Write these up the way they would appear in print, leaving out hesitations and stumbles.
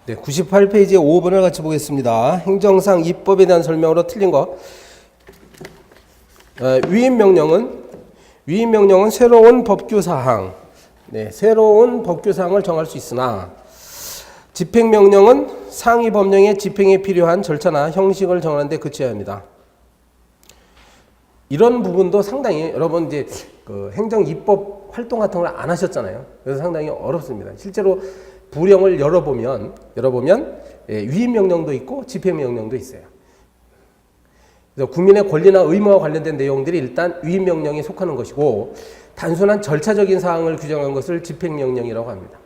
네, 98페이지의 5번을 같이 보겠습니다. 행정상 입법에 대한 설명으로 틀린 거. 위임명령은 새로운 법규사항, 새로운 법규사항을 정할 수 있으나 집행명령은 상위 법령의 집행에 필요한 절차나 형식을 정하는 데 그쳐야 합니다. 이런 부분도 상당히 여러분 이제 그 행정 입법 활동 같은 걸 안 하셨잖아요. 그래서 상당히 어렵습니다. 실제로 부령을 열어보면 위임명령도 있고 집행명령도 있어요. 그래서 국민의 권리나 의무와 관련된 내용들이 일단 위임명령에 속하는 것이고 단순한 절차적인 사항을 규정한 것을 집행명령이라고 합니다.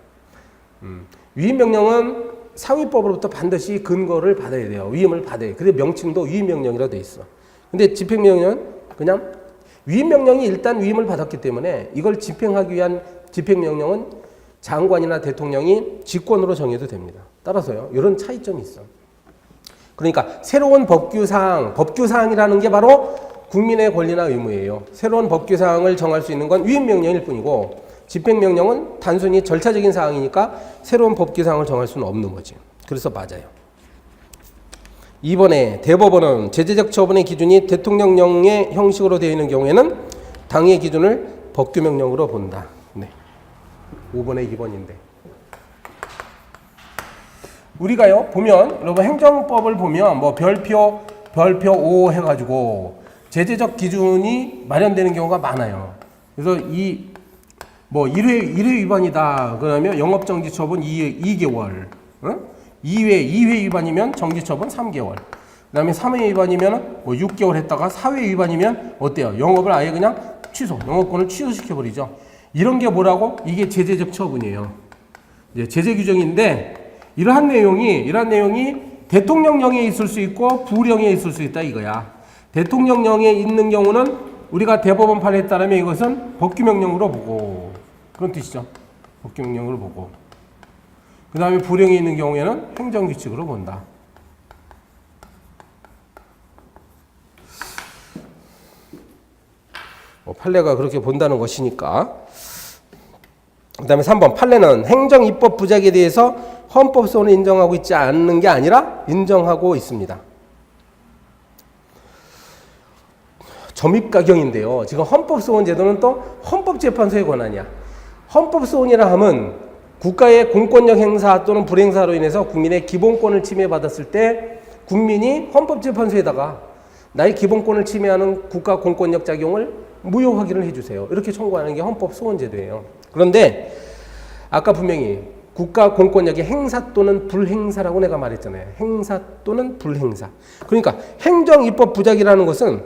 위임명령은 상위법으로부터 반드시 근거를 받아야 돼요. 위임을 받아야 돼요. 그래서 명칭도 위임명령이라고 돼 있어. 근데 집행명령은 그냥 위임명령이 일단 위임을 받았기 때문에 이걸 집행하기 위한 집행명령은 장관이나 대통령이 직권으로 정해도 됩니다. 따라서요. 이런 차이점이 있어. 그러니까 새로운 법규사항이라는 게 바로 국민의 권리나 의무예요. 새로운 법규사항을 정할 수 있는 건 위임명령일 뿐이고 집행명령은 단순히 절차적인 사항이니까 새로운 법규사항을 정할 수는 없는 거지. 그래서 맞아요. 2번에 대법원은 제재적 처분의 기준이 대통령령의 형식으로 되어 있는 경우에는 당의 기준을 법규명령으로 본다. 5번에 2번인데 우리가요 보면 여러분 행정법을 보면 뭐 별표 5 해가지고 제재적 기준이 마련되는 경우가 많아요. 그래서 이 뭐 1회 위반이다 그러면 영업정지 처분 2개월, 2회 위반이면 정지 처분 3개월, 그다음에 3회 위반이면 뭐 6개월 했다가 4회 위반이면 어때요? 영업을 아예 그냥 영업권을 취소시켜 버리죠. 이런 게 뭐라고? 이게 제재적 처분이에요. 이제 제재 규정인데 이러한 내용이 대통령령에 있을 수 있고 부령에 있을 수 있다 이거야. 대통령령에 있는 경우는 우리가 대법원 판례에 따르면 이것은 법규명령으로 보고 그런 뜻이죠. 법규명령으로 보고 그 다음에 부령에 있는 경우에는 행정규칙으로 본다. 판례가 그렇게 본다는 것이니까. 그 다음에 3번 판례는 행정입법 부작에 대해서 헌법소원을 인정하고 있지 않는 게 아니라 인정하고 있습니다. 점입가경인데요. 지금 헌법소원 제도는 또 헌법재판소의 권한이야. 헌법소원이라 하면 국가의 공권력 행사 또는 불행사로 인해서 국민의 기본권을 침해받았을 때 국민이 헌법재판소에다가 나의 기본권을 침해하는 국가 공권력 작용을 무효 확인을 해주세요. 이렇게 청구하는 게 헌법소원제도예요. 그런데 아까 분명히 국가 공권력의 행사 또는 불행사라고 내가 말했잖아요. 행사 또는 불행사. 그러니까 행정입법 부작이라는 것은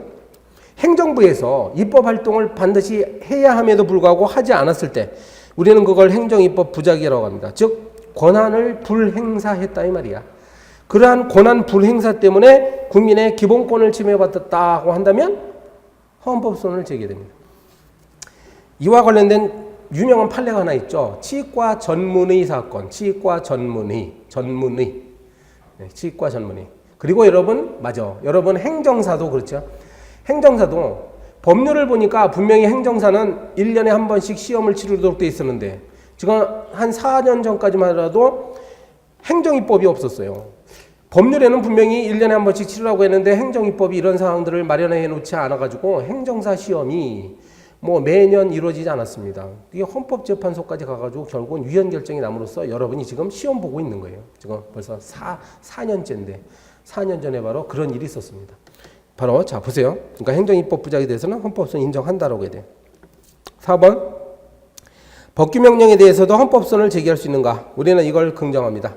행정부에서 입법 활동을 반드시 해야 함에도 불구하고 하지 않았을 때 우리는 그걸 행정입법 부작이라고 합니다. 즉 권한을 불행사했다 이 말이야. 그러한 권한 불행사 때문에 국민의 기본권을 침해받았다고 한다면 헌법소원을 제기됩니다. 이와 관련된 유명한 판례가 하나 있죠. 치과 전문의 사건. 치과 전문의. 그리고 여러분 행정사도 그렇죠. 행정사도 법률을 보니까 분명히 행정사는 1년에 한 번씩 시험을 치르도록 돼 있었는데 지금 한 4년 전까지만 하더라도 행정입법이 없었어요. 법률에는 분명히 1년에 한 번씩 치르라고 했는데 행정입법이 이런 사항들을 마련해 놓지 않아가지고 행정사 시험이 뭐 매년 이루어지지 않았습니다. 이게 헌법재판소까지 가가지고 결국은 위헌 결정이 남으로써 여러분이 지금 시험 보고 있는 거예요. 지금 벌써 4년째인데 4년 전에 바로 그런 일이 있었습니다. 바로 자 보세요. 그러니까 행정입법 부작에 대해서는 헌법소원 인정한다라고 해야 돼요. 4번 법규명령에 대해서도 헌법소원을 제기할 수 있는가? 우리는 이걸 긍정합니다.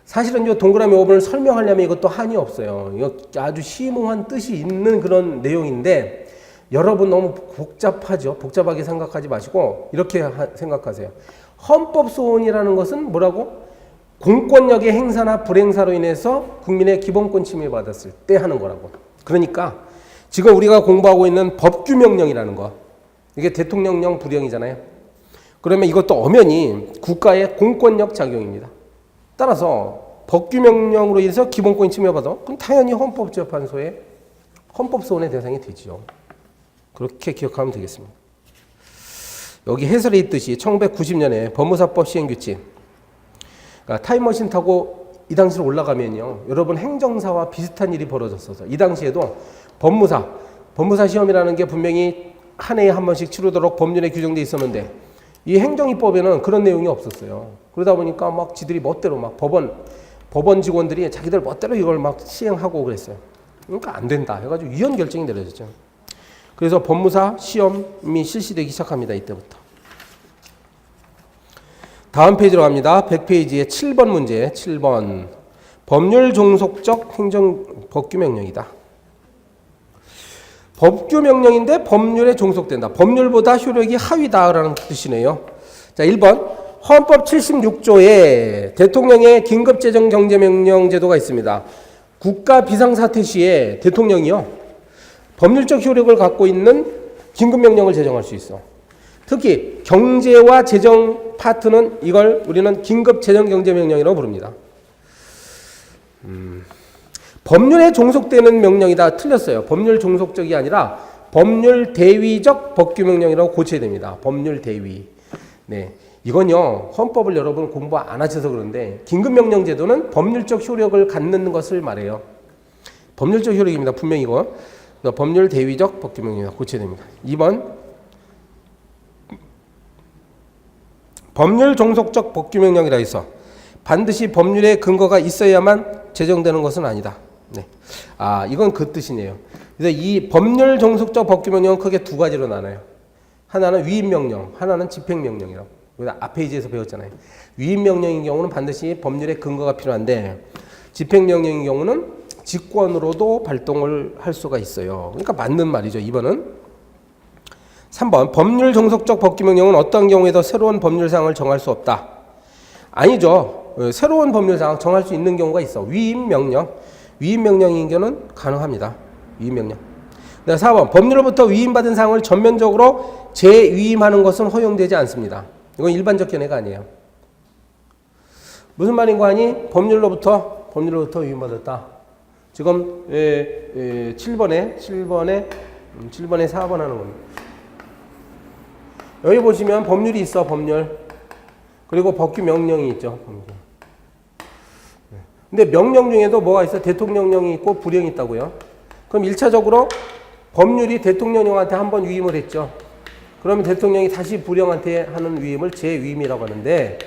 사실은 이 동그라미 5번을 설명하려면 이것도 한이 없어요. 이거 아주 심오한 뜻이 있는 그런 내용인데 여러분 너무 복잡하죠. 복잡하게 생각하지 마시고 이렇게 생각하세요. 헌법소원이라는 것은 뭐라고? 공권력의 행사나 불행사로 인해서 국민의 기본권 침해받았을 때 하는 거라고. 그러니까 지금 우리가 공부하고 있는 법규명령이라는 거 이게 대통령령 부령이잖아요. 그러면 이것도 엄연히 국가의 공권력 작용입니다. 따라서 법규명령으로 인해서 기본권이 침해받아 그럼 당연히 헌법재판소의 헌법소원의 대상이 되지요. 그렇게 기억하면 되겠습니다. 여기 해설에 있듯이 1990년에 법무사법 시행규칙 그러니까 타임머신 타고 이 당시로 올라가면요. 여러분 행정사와 비슷한 일이 벌어졌어서 이 당시에도 법무사 시험이라는 게 분명히 한 해에 한 번씩 치르도록 법률에 규정돼 있었는데 이 행정입법에는 그런 내용이 없었어요. 그러다 보니까 막 지들이 멋대로 막 법원 직원들이 자기들 멋대로 이걸 막 시행하고 그랬어요. 그러니까 안 된다 해가지고 위헌 결정이 내려졌죠. 그래서 법무사 시험이 실시되기 시작합니다. 이때부터. 다음 페이지로 갑니다. 100페이지에 7번 문제. 7번. 법률 종속적 행정 법규명령이다. 법규명령인데 법률에 종속된다. 법률보다 효력이 하위다라는 뜻이네요. 자, 1번. 헌법 76조에 대통령의 긴급재정경제명령 제도가 있습니다. 국가 비상사태 시에 대통령이요. 법률적 효력을 갖고 있는 긴급명령을 제정할 수 있어. 특히 경제와 재정 파트는 이걸 우리는 긴급재정경제명령이라고 부릅니다. 법률에 종속되는 명령이다. 틀렸어요. 법률 종속적이 아니라 법률 대위적 법규명령이라고 고쳐야 됩니다. 법률 대위. 네, 이건요. 헌법을 여러분 공부 안 하셔서 그런데 긴급명령 제도는 법률적 효력을 갖는 것을 말해요. 법률적 효력입니다. 분명히 이거. 법률 대위적 법규명령이다. 고쳐야 됩니다. 2번. 법률 종속적 법규명령이라 해서 반드시 법률의 근거가 있어야만 제정되는 것은 아니다. 네. 아, 이건 그 뜻이네요. 그래서 이 법률 종속적 법규명령은 크게 두 가지로 나눠요. 하나는 위임명령, 하나는 집행명령이라고. 앞 페이지에서 배웠잖아요. 위임명령인 경우는 반드시 법률의 근거가 필요한데 집행명령인 경우는 직권으로도 발동을 할 수가 있어요. 그러니까 맞는 말이죠. 2번은. 3번. 법률 종속적 법규명령은 어떤 경우에도 새로운 법률사항을 정할 수 없다. 아니죠. 새로운 법률사항 정할 수 있는 경우가 있어. 위임명령. 위임명령인 경우는 가능합니다. 위임명령. 4번. 법률로부터 위임받은 사항을 전면적으로 재위임하는 것은 허용되지 않습니다. 이건 일반적 견해가 아니에요. 무슨 말인 거 아니? 법률로부터 위임받았다. 지금 7번에 4번 하는 겁니다. 여기 보시면 법률이 있어. 법률. 그리고 법규명령이 있죠. 법률. 근데 명령 중에도 뭐가 있어? 대통령령이 있고 불령이 있다고요. 그럼 1차적으로 법률이 대통령령한테 한번 위임을 했죠. 그러면 대통령이 다시 불령한테 하는 위임을 재위임이라고 하는데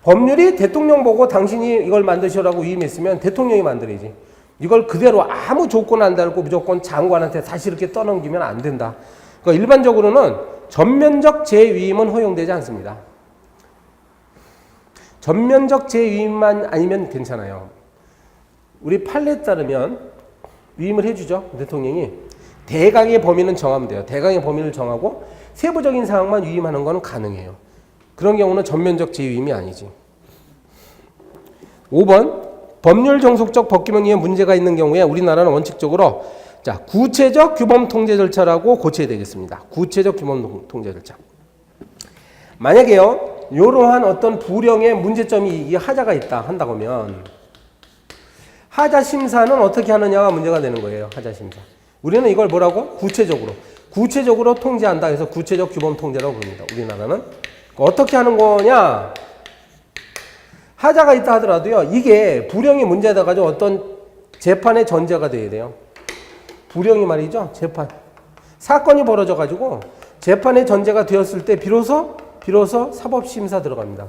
법률이 대통령 보고 당신이 이걸 만드시라고 위임했으면 대통령이 만들어야지. 이걸 그대로 아무 조건 안 달고 무조건 장관한테 다시 이렇게 떠넘기면 안 된다. 그러니까 일반적으로는 전면적 재위임은 허용되지 않습니다. 전면적 재위임만 아니면 괜찮아요. 우리 판례에 따르면 위임을 해주죠. 대통령이. 대강의 범위는 정하면 돼요. 대강의 범위를 정하고 세부적인 사항만 위임하는 것은 가능해요. 그런 경우는 전면적 재위임이 아니지. 5번. 법률 종속적 법규명령에 문제가 있는 경우에 우리나라는 원칙적으로 구체적 규범 통제 절차라고 고쳐야 되겠습니다. 구체적 규범 통제 절차. 만약에요, 이러한 어떤 불령의 문제점이 이 하자가 있다 한다고 하면 하자 심사는 어떻게 하느냐가 문제가 되는 거예요. 하자 심사. 우리는 이걸 뭐라고? 구체적으로 통제한다 해서 구체적 규범 통제라고 부릅니다. 우리나라는. 어떻게 하는 거냐? 하자가 있다 하더라도요, 이게 불령이 문제다 가지고 어떤 재판의 전제가 돼야 돼요. 불령이 말이죠. 재판. 사건이 벌어져 가지고 재판의 전제가 되었을 때 비로소 사법심사 들어갑니다.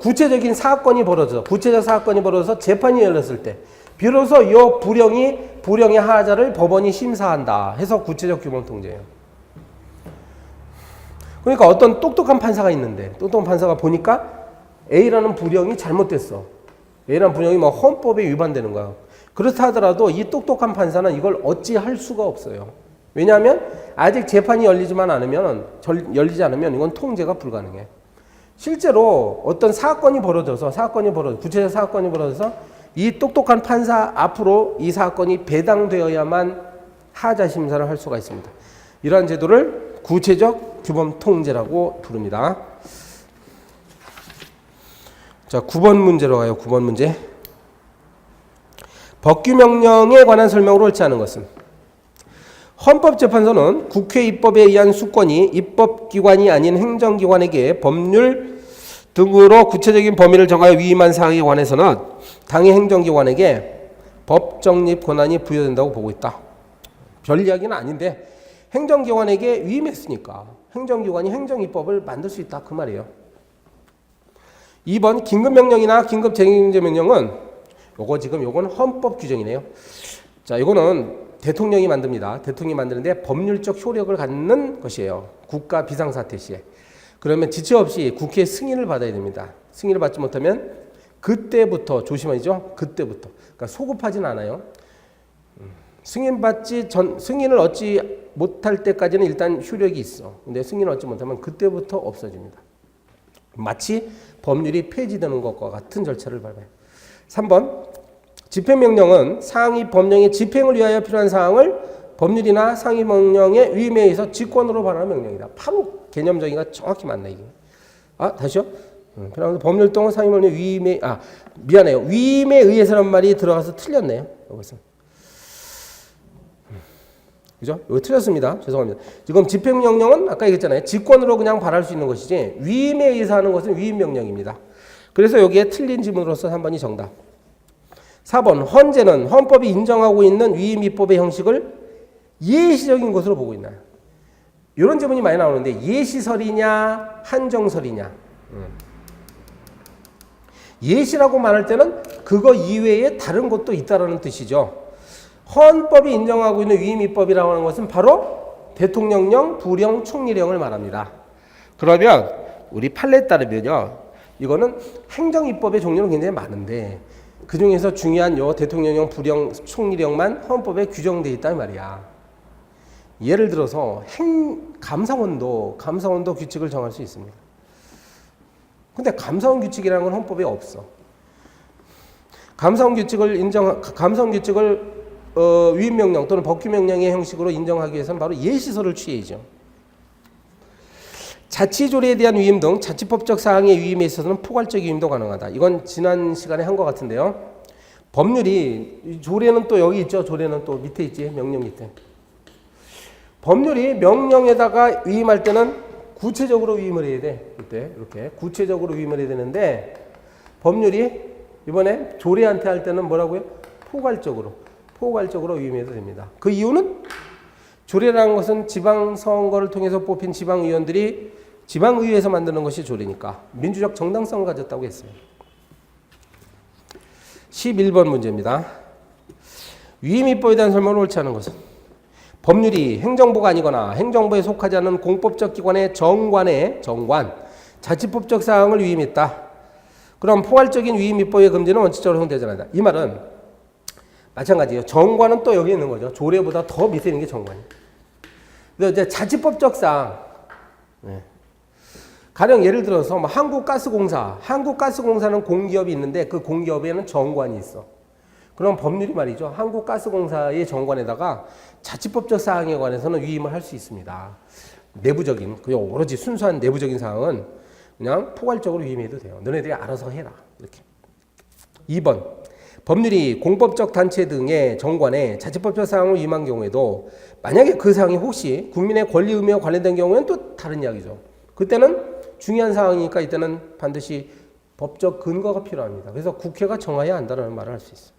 구체적 사건이 벌어져서 재판이 열렸을 때 비로소 이 불령의 하자를 법원이 심사한다 해서 구체적 규범 통제예요. 그러니까 어떤 똑똑한 판사가 있는데 똑똑한 판사가 보니까 A라는 불령이 잘못됐어. A라는 불령이 뭐 헌법에 위반되는 거야. 그렇다 하더라도 이 똑똑한 판사는 이걸 어찌할 수가 없어요. 왜냐하면 아직 재판이 열리지 않으면 이건 통제가 불가능해. 실제로 어떤 구체적 사건이 벌어져서 이 똑똑한 판사 앞으로 이 사건이 배당되어야만 하자 심사를 할 수가 있습니다. 이러한 제도를 구체적 규범 통제라고 부릅니다. 자, 9번 문제로 가요. 9번 문제. 법규명령에 관한 설명으로 옳지 않은 것은 헌법재판소는 국회 입법에 의한 수권이 입법기관이 아닌 행정기관에게 법률 등으로 구체적인 범위를 정하여 위임한 사항에 관해서는 당의 행정기관에게 법 정립 권한이 부여된다고 보고 있다. 별 이야기는 아닌데 행정기관에게 위임했으니까 행정기관이 행정입법을 만들 수 있다 그 말이에요. 2번 긴급명령이나 긴급재경제명령은 요건 헌법 규정이네요. 자, 이거는 대통령이 만듭니다. 대통령이 만드는데 법률적 효력을 갖는 것이에요. 국가 비상사태 시에. 그러면 지체 없이 국회 승인을 받아야 됩니다. 승인을 받지 못하면 그때부터 조심하죠. 그때부터. 그러니까 소급하진 않아요. 승인을 얻지 못할 때까지는 일단 효력이 있어. 근데 승인을 얻지 못하면 그때부터 없어집니다. 마치 법률이 폐지되는 것과 같은 절차를 밟아요. 3번 집행명령은 상위 법령의 집행을 위하여 필요한 사항을 법률이나 상위 명령의 위임에 의해서 직권으로 발하는 명령이다. 바로 개념 정의가 정확히 맞네 이게. 다시요. 법률 또는 상위 명령 위임에 미안해요. 위임에 의해서라는 말이 들어가서 틀렸네요. 여기서. 그죠? 이거 틀렸습니다. 죄송합니다. 지금 집행명령은 아까 얘기했잖아요. 직권으로 그냥 발할 수 있는 것이지 위임에 의해서 하는 것은 위임명령입니다. 그래서 여기에 틀린 지문으로서 3번이 정답. 4번 헌재는 헌법이 인정하고 있는 위임입법의 형식을 예시적인 것으로 보고 있나요? 이런 질문이 많이 나오는데 예시설이냐 한정설이냐. 예시라고 말할 때는 그거 이외에 다른 것도 있다라는 뜻이죠. 헌법이 인정하고 있는 위임입법이라고 하는 것은 바로 대통령령, 부령, 총리령을 말합니다. 그러면 우리 판례에 따르면요. 이거는 행정입법의 종류는 굉장히 많은데 그 중에서 중요한 요 대통령령, 부령, 총리령만 헌법에 규정되어 있단 말이야. 예를 들어서 감사원도 규칙을 정할 수 있습니다. 근데 감사원 규칙이라는 건 헌법에 없어. 감사원 규칙을 위임명령 또는 법규명령의 형식으로 인정하기 위해서는 바로 예시서를 취해야죠. 자치조례에 대한 위임 등 자치법적 사항의 위임에 있어서는 포괄적 위임도 가능하다. 이건 지난 시간에 한 것 같은데요. 법률이 조례는 또 여기 있죠. 조례는 또 밑에 있지. 명령 밑에. 법률이 명령에다가 위임할 때는 구체적으로 위임을 해야 돼. 이때 이렇게 구체적으로 위임을 해야 되는데 법률이 이번에 조례한테 할 때는 뭐라고요? 포괄적으로 위임해도 됩니다. 그 이유는 조례라는 것은 지방선거를 통해서 뽑힌 지방의원들이 지방의회에서 만드는 것이 조례니까 민주적 정당성을 가졌다고 했어요. 11번 문제입니다. 위임입법에 대한 설명을 옳지 않은 것은 법률이 행정부가 아니거나 행정부에 속하지 않은 공법적 기관의 정관, 자치법적 사항을 위임했다. 그럼 포괄적인 위임입법의 금지는 원칙적으로 허용되지 않는다. 이 말은 마찬가지예요. 정관은 또 여기 있는 거죠. 조례보다 더 밑에 있는 게 정관이에요. 근데 이제 자치법적 사항. 가령 예를 들어서 한국가스공사는 공기업이 있는데 그 공기업에는 정관이 있어. 그럼 법률이 말이죠. 한국가스공사의 정관에다가 자치법적 사항에 관해서는 위임을 할 수 있습니다. 내부적인, 그냥 오로지 순수한 내부적인 사항은 그냥 포괄적으로 위임해도 돼요. 너네들이 알아서 해라. 이렇게. 2번. 법률이 공법적 단체 등의 정관에 자치법적 사항을 위임한 경우에도 만약에 그 사항이 혹시 국민의 권리 의무와 관련된 경우에는 또 다른 이야기죠. 그때는 중요한 사항이니까 이때는 반드시 법적 근거가 필요합니다. 그래서 국회가 정해야 한다는 말을 할 수 있어요.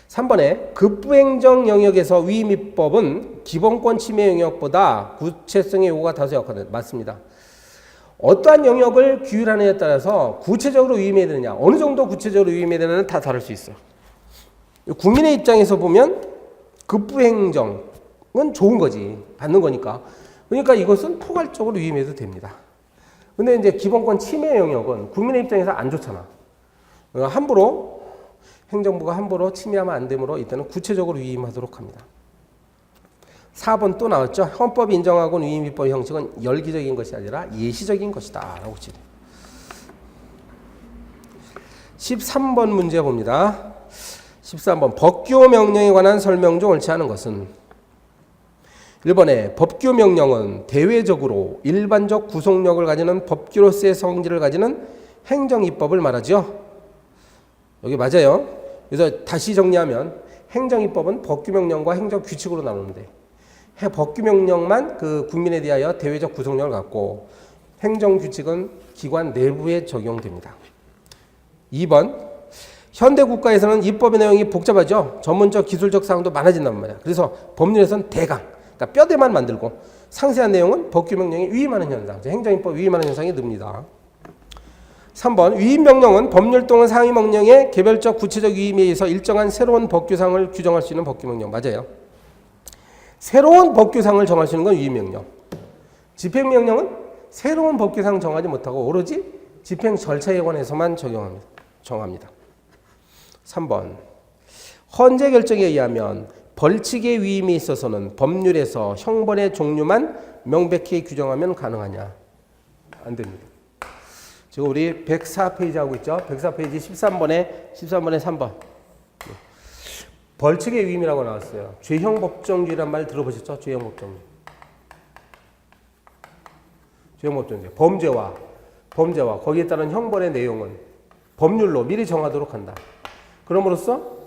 3번에 급부행정 영역에서 위임입법은 기본권 침해 영역보다 구체성의 요구가 다소 약하다. 맞습니다. 어떠한 영역을 규율하느냐에 따라서 구체적으로 위임해야 되느냐, 어느 정도 구체적으로 위임해야 되느냐는 다 다를 수 있어요. 국민의 입장에서 보면 급부행정은 좋은 거지. 받는 거니까. 그러니까 이것은 포괄적으로 위임해도 됩니다. 근데 이제 기본권 침해 영역은 국민의 입장에서 안 좋잖아. 행정부가 함부로 침해하면 안 되므로 이때는 구체적으로 위임하도록 합니다. 4번 또 나왔죠. 헌법이 인정하고 위임입법 형식은 열기적인 것이 아니라 예시적인 것이다 라고 치죠. 13번 문제 봅니다. 13번 법규 명령에 관한 설명 중 옳지 않은 것은 1번에 법규 명령은 대외적으로 일반적 구속력을 가지는 법규로서의 성질을 가지는 행정입법을 말하죠. 여기 맞아요. 그래서 다시 정리하면 행정입법은 법규명령과 행정규칙으로 나누는데 법규명령만 그 국민에 대하여 대외적 구속력을 갖고 행정규칙은 기관 내부에 적용됩니다. 2번, 현대 국가에서는 입법의 내용이 복잡하죠. 전문적 기술적 사항도 많아진단 말이야. 그래서 법률에서는 대강, 그러니까 뼈대만 만들고 상세한 내용은 법규명령에 위임하는 현상, 행정입법 위임하는 현상이 늡니다. 3번, 위임명령은 법률 또는 상임명령의 개별적 구체적 위임에 의해서 일정한 새로운 법규상을 규정할 수 있는 법규명령. 맞아요. 새로운 법규상을 정할 수 있는 건 위임명령. 집행명령은 새로운 법규상 정하지 못하고 오로지 집행 절차에 관해서만 정합니다. 3번, 헌재 결정에 의하면 벌칙의 위임에 있어서는 법률에서 형벌의 종류만 명백히 규정하면 가능하냐? 안 됩니다. 지금 우리 104페이지 하고 있죠? 104페이지 13번에 3번. 벌칙의 위임이라고 나왔어요. 죄형법정주의란 말 들어보셨죠? 죄형법정주의. 죄형법정주의. 범죄와 거기에 따른 형벌의 내용은 법률로 미리 정하도록 한다. 그럼으로써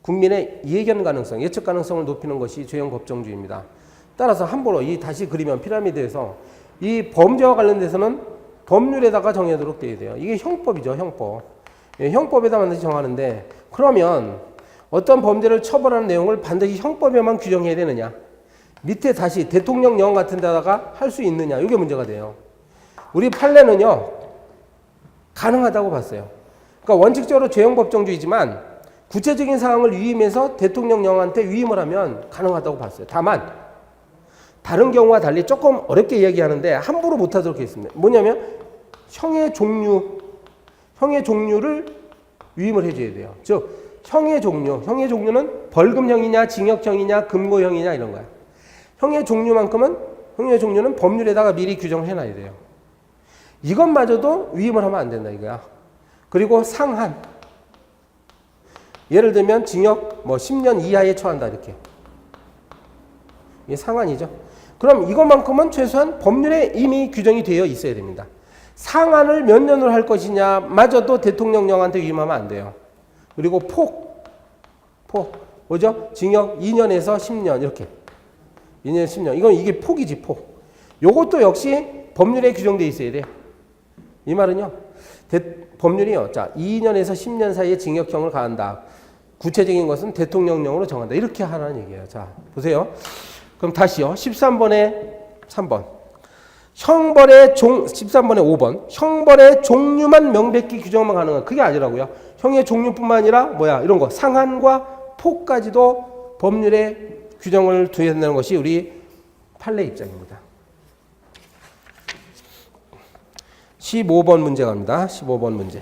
국민의 예견 가능성, 예측 가능성을 높이는 것이 죄형법정주의입니다. 따라서 함부로 다시 그리면 피라미드에서 이 범죄와 관련돼서는 법률에다가 정하도록 되어야 돼요. 이게 형법이죠, 형법. 형법에다 반드시 정하는데 그러면 어떤 범죄를 처벌하는 내용을 반드시 형법에만 규정해야 되느냐? 밑에 다시 대통령령 같은 데다가 할 수 있느냐? 이게 문제가 돼요. 우리 판례는요, 가능하다고 봤어요. 그러니까 원칙적으로 죄형법정주의지만 구체적인 사항을 위임해서 대통령령한테 위임을 하면 가능하다고 봤어요. 다만 다른 경우와 달리 조금 어렵게 이야기하는데 함부로 못하도록 했습니다. 뭐냐면 형의 종류를 위임을 해줘야 돼요. 즉 형의 종류는 벌금형이냐 징역형이냐 금고형이냐 이런 거야. 형의 종류는 법률에다가 미리 규정을 해놔야 돼요. 이것마저도 위임을 하면 안 된다 이거야. 그리고 상한, 예를 들면 징역 10년 이하에 처한다 이렇게. 이게 상한이죠. 그럼 이것만큼은 최소한 법률에 이미 규정이 되어 있어야 됩니다. 상한을 몇 년으로 할 것이냐 마저도 대통령령한테 위임하면 안 돼요. 그리고 폭 뭐죠? 징역 2년에서 10년 이렇게. 2년에서 10년. 이게 폭이지 폭. 요것도 역시 법률에 규정되어 있어야 돼. 이 말은요. 법률이요. 자, 2년에서 10년 사이에 징역형을 가한다. 구체적인 것은 대통령령으로 정한다. 이렇게 하라는 얘기예요. 자, 보세요. 그럼 다시요. 13번에 3번. 13번에 5번. 형벌의 종류만 명백히 규정만 가능한. 그게 아니라고요. 형의 종류뿐만 아니라 이런 거. 상한과 폭까지도 법률에 규정을 두어야 된다는 것이 우리 판례 입장입니다. 15번 문제 갑니다. 15번 문제.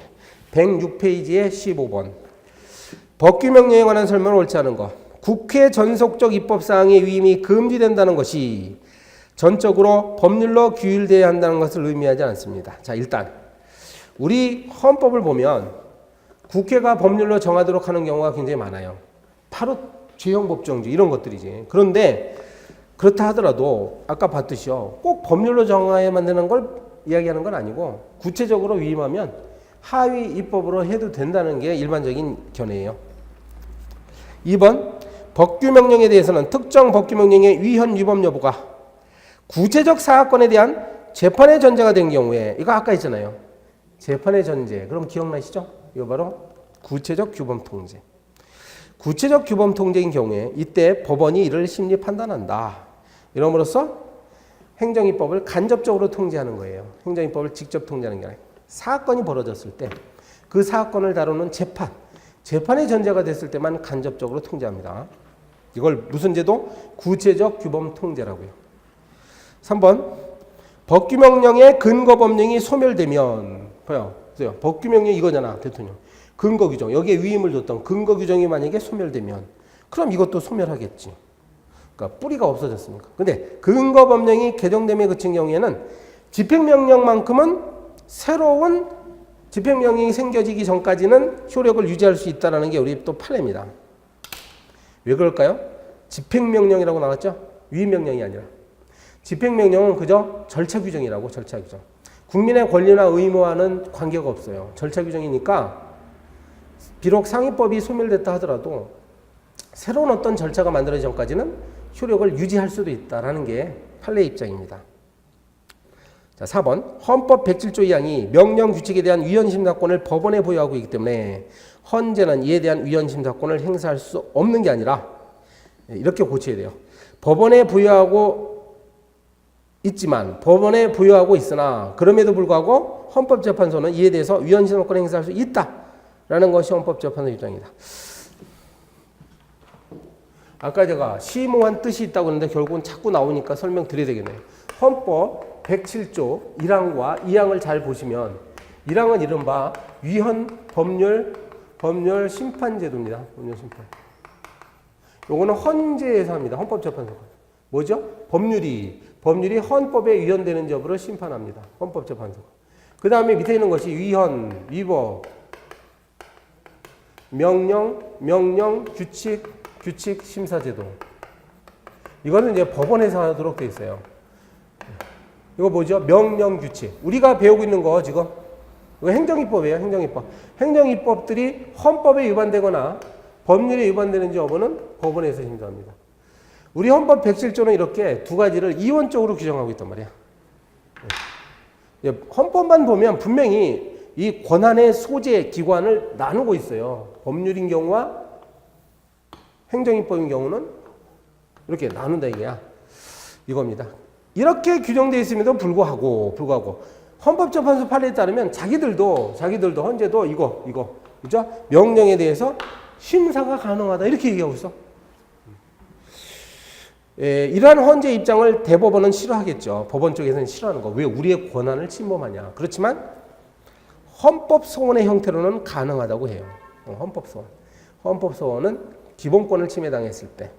106페이지에 15번. 법규명령에 관한 설명을 옳지 않은 것. 국회 전속적 입법사항의 위임이 금지된다는 것이 전적으로 법률로 규율되어야 한다는 것을 의미하지 않습니다. 자, 일단 우리 헌법을 보면 국회가 법률로 정하도록 하는 경우가 굉장히 많아요. 바로 죄형법정주의 이런 것들이지. 그런데 그렇다 하더라도 아까 봤듯이요. 꼭 법률로 정해야만 되는 걸 이야기하는 건 아니고 구체적으로 위임하면 하위 입법으로 해도 된다는 게 일반적인 견해예요. 2번, 법규명령에 대해서는 특정 법규명령의 위헌 위법 여부가 구체적 사건에 대한 재판의 전제가 된 경우에, 이거 아까 했잖아요. 재판의 전제. 그럼 기억나시죠? 이거 바로 구체적 규범 통제. 구체적 규범 통제인 경우에 이때 법원이 이를 심리 판단한다. 이러므로써 행정입법을 간접적으로 통제하는 거예요. 행정입법을 직접 통제하는 게 아니라 사건이 벌어졌을 때 그 사건을 다루는 재판의 전제가 됐을 때만 간접적으로 통제합니다. 이걸 무슨 제도? 구체적 규범 통제라고요. 3번, 법규명령의 근거법령이 소멸되면 보세요. 법규명령이 이거잖아. 대통령. 근거규정. 여기에 위임을 줬던 근거규정이 만약에 소멸되면 그럼 이것도 소멸하겠지. 그러니까 뿌리가 없어졌으니까. 근데 근거법령이 개정됨에 그친 경우에는 집행명령만큼은 새로운 집행명령이 생겨지기 전까지는 효력을 유지할 수 있다는 게 우리 또 판례입니다. 왜 그럴까요? 집행명령이라고 나왔죠? 위임명령이 아니라. 집행명령은 그저 절차규정이라고. 절차규정. 국민의 권리나 의무와는 관계가 없어요. 절차규정이니까 비록 상위법이 소멸됐다 하더라도 새로운 어떤 절차가 만들어지기 전까지는 효력을 유지할 수도 있다는 게 판례 입장입니다. 자, 4번. 헌법 107조 2항이 명령 규칙에 대한 위헌 심사권을 법원에 부여하고 있기 때문에 헌재는 이에 대한 위헌 심사권을 행사할 수 없는 게 아니라 이렇게 고쳐야 돼요. 법원에 부여하고 있지만 법원에 부여하고 있으나 그럼에도 불구하고 헌법재판소는 이에 대해서 위헌 심사권을 행사할 수 있다라는 것이 헌법재판소 입장이다. 아까 제가 심오한 뜻이 있다고 했는데 결국은 자꾸 나오니까 설명드려야 되겠네요. 헌법 107조 1항과 2항을 잘 보시면 1항은 이른바 위헌 법률 심판제도입니다. 법률 심판. 요거는 헌재에서 합니다. 헌법재판소가. 뭐죠? 법률이 헌법에 위헌되는 여부를 심판합니다. 헌법재판소가. 그 다음에 밑에 있는 것이 위헌, 위법, 명령, 규칙 심사제도. 이거는 이제 법원에서 하도록 돼 있어요. 이거 뭐죠? 명령, 규칙. 우리가 배우고 있는 거 지금 이거 행정입법이에요. 행정입법. 행정입법들이 헌법에 위반되거나 법률에 위반되는지 여부는 법원에서 심사합니다. 우리 헌법 107조는 이렇게 두 가지를 이원적으로 규정하고 있단 말이야. 헌법만 보면 분명히 이 권한의 소재 기관을 나누고 있어요. 법률인 경우와 행정입법인 경우는 이렇게 나눈다 이겁니다. 이렇게 규정되어 있음에도 불구하고 헌법재판소 판례에 따르면 자기들도 헌재도 이거 그죠? 명령에 대해서 심사가 가능하다 이렇게 얘기하고 있어. 이러한 헌재 입장을 대법원은 싫어하겠죠. 법원 쪽에서는 싫어하는 거. 왜 우리의 권한을 침범하냐. 그렇지만 헌법소원의 형태로는 가능하다고 해요. 헌법소원은 기본권을 침해당했을 때.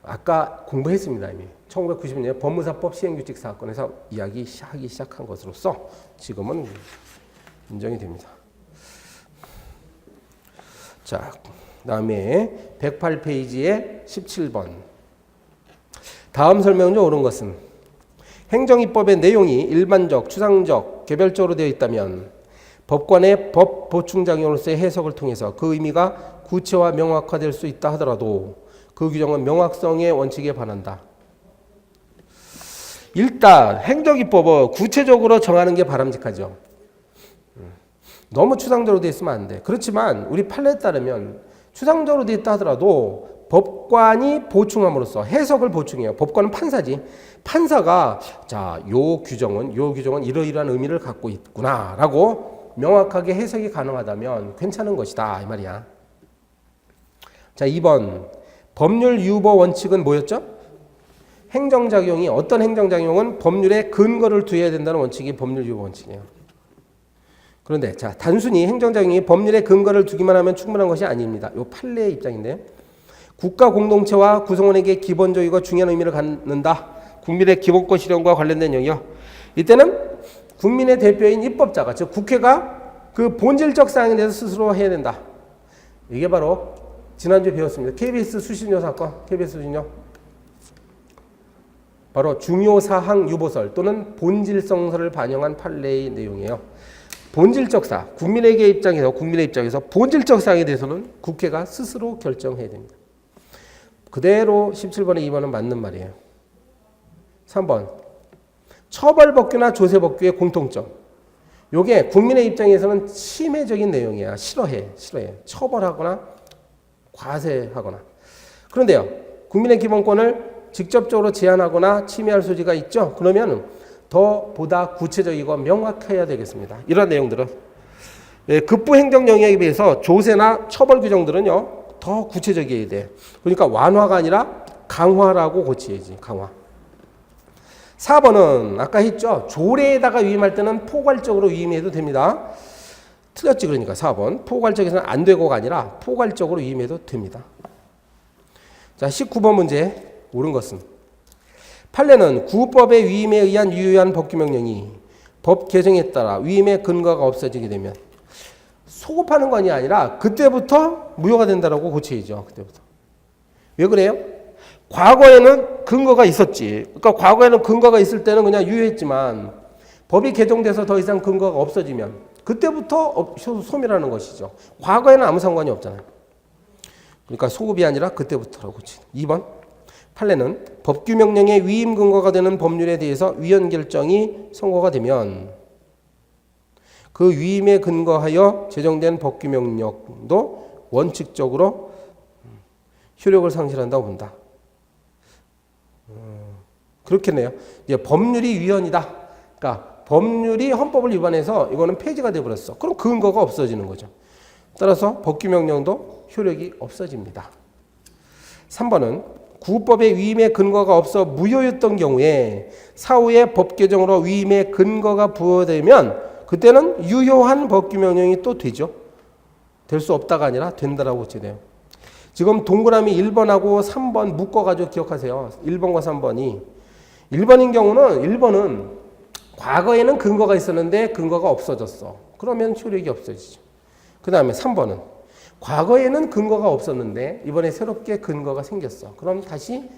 아까 공부했습니다. 이미 1990년 법무사법 시행규칙 사건에서 하기 시작한 것으로서 지금은 인정이 됩니다. 자, 다음에 108페이지에 17번. 다음 설명은 옳은 것은 행정입법의 내용이 일반적, 추상적, 개별적으로 되어 있다면 법관의 법 보충작용으로서의 해석을 통해서 그 의미가 구체화 명확화될 수 있다 하더라도 그 규정은 명확성의 원칙에 반한다. 일단 행정입법을 구체적으로 정하는 게 바람직하죠. 너무 추상적으로 되어 있으면 안 돼. 그렇지만 우리 판례에 따르면 추상적으로 되어 있다 하더라도 법관이 보충함으로써 해석을 보충해요. 법관은 판사지. 판사가 요 규정은 이러이러한 의미를 갖고 있구나라고 명확하게 해석이 가능하다면 괜찮은 것이다 이 말이야. 자, 2번 법률 유보 원칙은 뭐였죠? 행정작용이 어떤 행정작용은 법률에 근거를 두어야 된다는 원칙이 법률 유보 원칙이에요. 그런데 단순히 행정작용이 법률에 근거를 두기만 하면 충분한 것이 아닙니다. 이 판례의 입장인데요. 국가 공동체와 구성원에게 기본적이고 중요한 의미를 갖는다. 국민의 기본권 실현과 관련된 내용이요. 이때는 국민의 대표인 입법자가 즉 국회가 그 본질적 사항에 대해서 스스로 해야 된다. 이게 바로 지난주에 배웠습니다. KBS 수신료 사건, KBS 수신료. 바로 중요사항 유보설 또는 본질성설을 반영한 판례의 내용이에요. 본질적 사항, 국민의 입장에서 본질적 사항에 대해서는 국회가 스스로 결정해야 됩니다. 그대로 17번에 2번은 맞는 말이에요. 3번 처벌법규나 조세법규의 공통점. 요게 국민의 입장에서는 침해적인 내용이야. 싫어해. 처벌하거나 과세하거나. 그런데요, 국민의 기본권을 직접적으로 제한하거나 침해할 소지가 있죠. 그러면 보다 구체적이고 명확해야 되겠습니다. 이런 내용들은 급부 행정 영역에 비해서 조세나 처벌 규정들은요 더 구체적이어야 돼. 그러니까 완화가 아니라 강화라고 고치야지. 강화. 4번은 아까 했죠. 조례에다가 위임할 때는 포괄적으로 위임해도 됩니다. 틀렸지. 그러니까 4번 포괄적에서는 안 되고가 아니라 포괄적으로 위임해도 됩니다. 자, 19번 문제 옳은 것은 판례는 구법의 위임에 의한 유효한 법규명령이 법 개정에 따라 위임의 근거가 없어지게 되면 소급하는 것이 아니라 그때부터 무효가 된다라고 고쳐야죠. 그때부터. 왜 그래요? 과거에는 근거가 있었지. 그러니까 과거에는 근거가 있을 때는 그냥 유효했지만 법이 개정돼서 더 이상 근거가 없어지면 그때부터 소멸하는 것이죠. 과거에는 아무 상관이 없잖아요. 그러니까 소급이 아니라 그때부터라고 고치죠. 2번 판례는 법규명령의 위임 근거가 되는 법률에 대해서 위헌 결정이 선고가 되면 그 위임에 근거하여 제정된 법규명령도 원칙적으로 효력을 상실한다고 본다. 그렇겠네요. 이제 법률이 위헌이다. 그러니까 법률이 헌법을 위반해서 이거는 폐지가 되어버렸어. 그럼 근거가 없어지는 거죠. 따라서 법규명령도 효력이 없어집니다. 3번은 구법의 위임의 근거가 없어 무효였던 경우에 사후에 법 개정으로 위임의 근거가 부여되면 그때는 유효한 법규명령이 또 되죠. 될 수 없다가 아니라 된다라고 돼요. 지금 동그라미 1번하고 3번 묶어가지고 기억하세요. 1번과 3번이. 1번인 경우는 1번은 과거에는 근거가 있었는데 근거가 없어졌어. 그러면 효력이 없어지죠. 그 다음에 3번은 과거에는 근거가 없었는데 이번에 새롭게 근거가 생겼어. 그럼 다시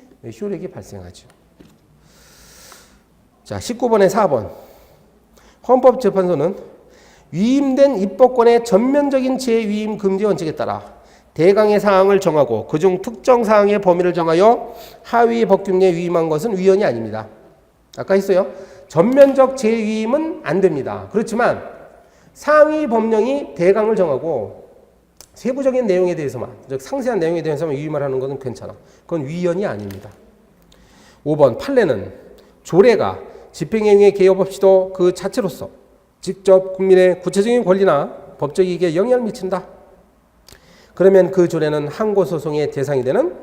효력이 발생하죠. 자, 19번에 4번. 헌법재판소는 위임된 입법권의 전면적인 재위임 금지 원칙에 따라 대강의 사항을 정하고 그중 특정 사항의 범위를 정하여 하위 법규에 위임한 것은 위헌이 아닙니다. 아까 했어요. 전면적 재위임은 안 됩니다. 그렇지만 상위 법령이 대강을 정하고 세부적인 내용에 대해서만, 즉 상세한 내용에 대해서만 위임을 하는 것은 괜찮아. 그건 위헌이 아닙니다. 5번 판례는 조례가 집행행위에 개입 없이도 그 자체로서 직접 국민의 구체적인 권리나 법적 이익에 영향을 미친다. 그러면 그 조례는 항고소송의 대상이 되는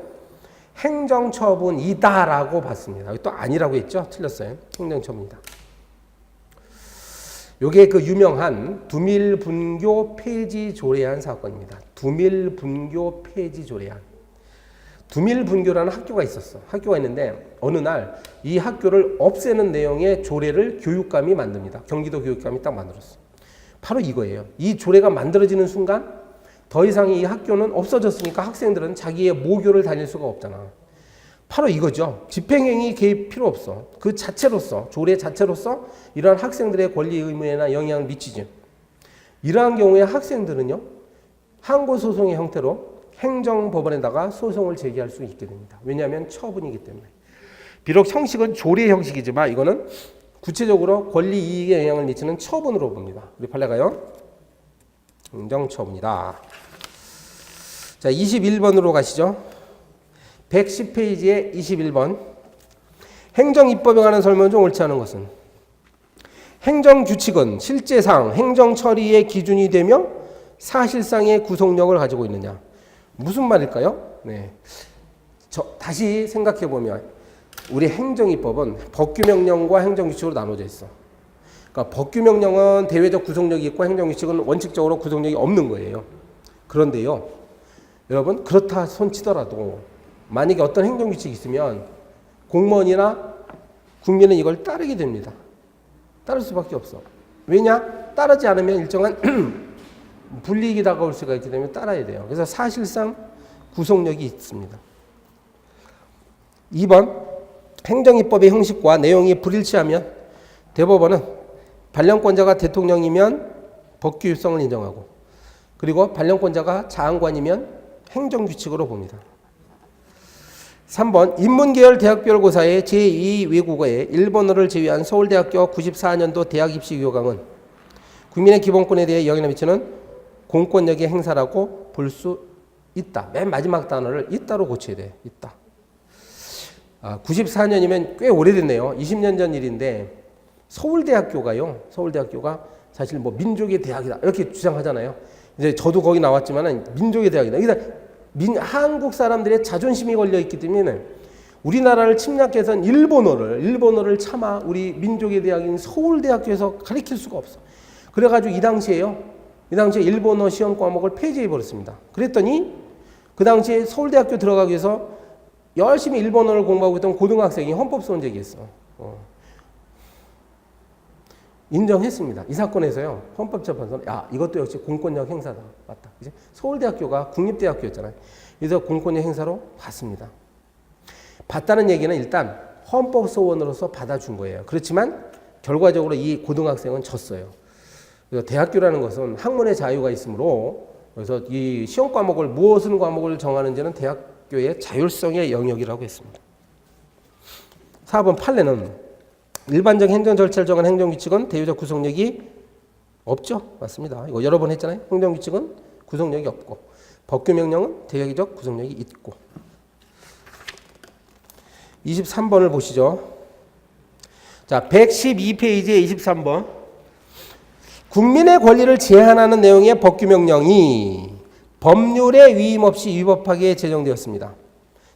행정처분이다라고 봤습니다. 또 아니라고 했죠? 틀렸어요. 행정처분이다. 요게 그 유명한 두밀분교 폐지 조례안 사건입니다. 두밀분교 폐지 조례안. 두밀분교라는 학교가 있었어. 학교가 있는데 어느 날 이 학교를 없애는 내용의 조례를 교육감이 만듭니다. 경기도 교육감이 딱 만들었어. 바로 이거예요. 이 조례가 만들어지는 순간 더 이상 이 학교는 없어졌으니까 학생들은 자기의 모교를 다닐 수가 없잖아. 바로 이거죠. 집행행위 개입 필요 없어. 그 자체로서, 조례 자체로서 이러한 학생들의 권리 의무에나 영향을 미치지. 이러한 경우에 학생들은요, 항고소송의 형태로 행정법원에다가 소송을 제기할 수 있게 됩니다. 왜냐하면 처분이기 때문에. 비록 형식은 조례 형식이지만 이거는 구체적으로 권리 이익에 영향을 미치는 처분으로 봅니다. 우리 판례가요. 행정처분이다. 자, 21번으로 가시죠. 110페이지에 21번. 행정입법에 관한 설명 중 옳지 않은 것은 행정규칙은 실제상 행정처리의 기준이 되며 사실상의 구속력을 가지고 있느냐. 무슨 말일까요? 네. 다시 생각해보면 우리 행정입법은 법규명령과 행정규칙으로 나눠져 있어. 그러니까 법규명령은 대외적 구속력이 있고 행정규칙은 원칙적으로 구속력이 없는 거예요. 그런데요, 여러분 그렇다 손치더라도 만약에 어떤 행정규칙이 있으면 공무원이나 국민은 이걸 따르게 됩니다. 따를 수밖에 없어. 왜냐? 따르지 않으면 일정한 불이익이 다가올 수가 있기 때문에 따라야 돼요. 그래서 사실상 구속력이 있습니다. 2번 행정입법의 형식과 내용이 불일치하면 대법원은 발령권자가 대통령이면 법규율성을 인정하고 그리고 발령권자가 장관이면 행정규칙으로 봅니다. 3번 인문계열 대학별 고사의 제2 외국어의 일본어를 제외한 서울대학교 94년도 대학입시교강은 국민의 기본권에 대해 영향을 미치는 공권력의 행사라고 볼 수 있다. 맨 마지막 단어를 있다로 고쳐야 돼. 있다. 94년이면 꽤 오래됐네요. 20년 전 일인데 서울대학교가 사실 뭐 민족의 대학이다 이렇게 주장하잖아요. 이제 저도 거기 나왔지만은 민족의 대학이다. 한국 사람들의 자존심이 걸려 있기 때문에 우리나라를 침략해서는 일본어를 차마 우리 민족의 대학인 서울대학교에서 가르칠 수가 없어. 그래가지고 이 당시에 일본어 시험 과목을 폐지해 버렸습니다. 그랬더니 그 당시에 서울대학교 들어가기 위해서 열심히 일본어를 공부하고 있던 고등학생이 헌법소원 제기했어. 인정했습니다. 이 사건에서요. 헌법재판소는 이것도 역시 공권력 행사다. 맞다. 이제 서울대학교가 국립대학교였잖아요. 그래서 공권력 행사로 봤습니다. 봤다는 얘기는 일단 헌법소원으로서 받아준 거예요. 그렇지만 결과적으로 이 고등학생은 졌어요. 그래서 대학교라는 것은 학문의 자유가 있으므로 그래서 이 시험 과목을 무엇을 과목을 정하는지는 대학교의 자율성의 영역이라고 했습니다. 4번 판례는 일반적 행정 절차를 정한 행정규칙은 대외적 구속력이 없죠. 맞습니다. 이거 여러 번 했잖아요. 행정규칙은 구속력이 없고 법규명령은 대외적 구속력이 있고. 23번을 보시죠. 자, 112페이지에 23번. 국민의 권리를 제한하는 내용의 법규명령이 법률에 위임 없이 위법하게 제정되었습니다.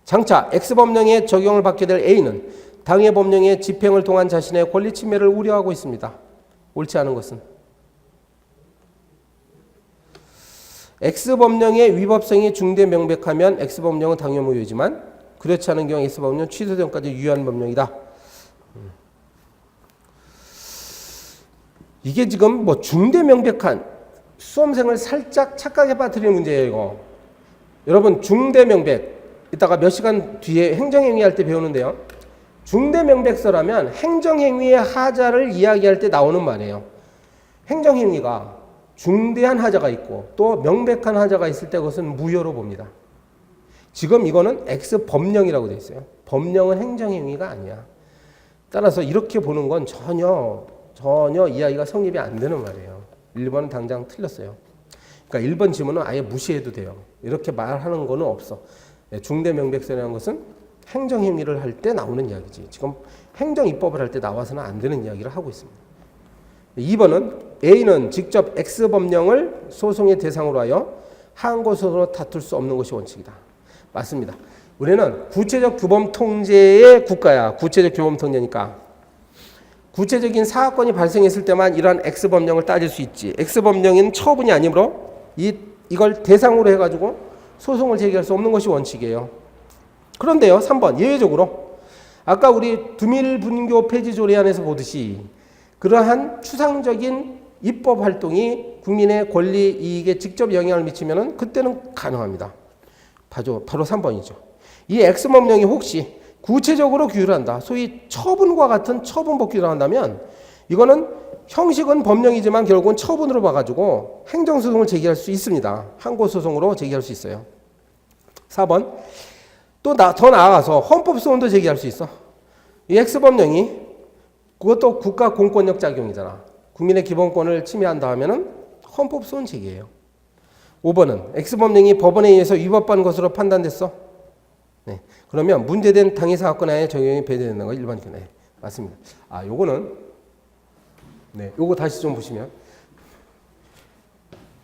장차 X법령의 적용을 받게 될 A는 당해 법령의 집행을 통한 자신의 권리 침해를 우려하고 있습니다. 옳지 않은 것은 X법령의 위법성이 중대 명백하면 X법령은 당해무효이지만 그렇지 않은 경우 X법령은 취소전까지 유효한 법령이다. 이게 지금 뭐 중대 명백한 수험생을 살짝 착각에 빠뜨리는 문제예요. 이거 여러분 중대 명백 이따가 몇 시간 뒤에 행정행위 할 때 배우는데요. 중대 명백서라면 행정행위의 하자를 이야기할 때 나오는 말이에요. 행정행위가 중대한 하자가 있고 또 명백한 하자가 있을 때 그것은 무효로 봅니다. 지금 이거는 X법령이라고 되어 있어요. 법령은 행정행위가 아니야. 따라서 이렇게 보는 건 전혀 이야기가 성립이 안 되는 말이에요. 1번은 당장 틀렸어요. 그러니까 1번 지문은 아예 무시해도 돼요. 이렇게 말하는 거는 없어. 중대 명백서라는 것은 행정행위를 할 때 나오는 이야기지. 지금 행정입법을 할 때 나와서는 안 되는 이야기를 하고 있습니다. 2번은 A는 직접 X법령을 소송의 대상으로 하여 항고소송으로 다툴 수 없는 것이 원칙이다. 맞습니다. 우리는 구체적 규범 통제의 국가야. 구체적 규범 통제니까. 구체적인 사건이 발생했을 때만 이러한 X법령을 따질 수 있지. X법령은 처분이 아니므로 이걸 대상으로 해가지고 소송을 제기할 수 없는 것이 원칙이에요. 그런데요, 3번 예외적으로 아까 우리 두밀분교 폐지 조례안에서 보듯이 그러한 추상적인 입법 활동이 국민의 권리 이익에 직접 영향을 미치면 그때는 가능합니다. 바로 3번이죠. 이 X법령이 혹시 구체적으로 규율을 한다. 소위 처분과 같은 처분법규를 한다면 이거는 형식은 법령이지만 결국은 처분으로 봐가지고 행정소송을 제기할 수 있습니다. 항고소송으로 제기할 수 있어요. 4번 또 더 나아가서 헌법소원도 제기할 수 있어. 이 X법령이 그것도 국가 공권력 작용이잖아. 국민의 기본권을 침해한다 하면은 헌법소원 제기예요. 5번은 X법령이 법원에 의해서 위법한 것으로 판단됐어. 네. 그러면 문제된 당해사건에 적용이 배제되는 거 일반 견해. 맞습니다. 요거는 네, 요거 다시 좀 보시면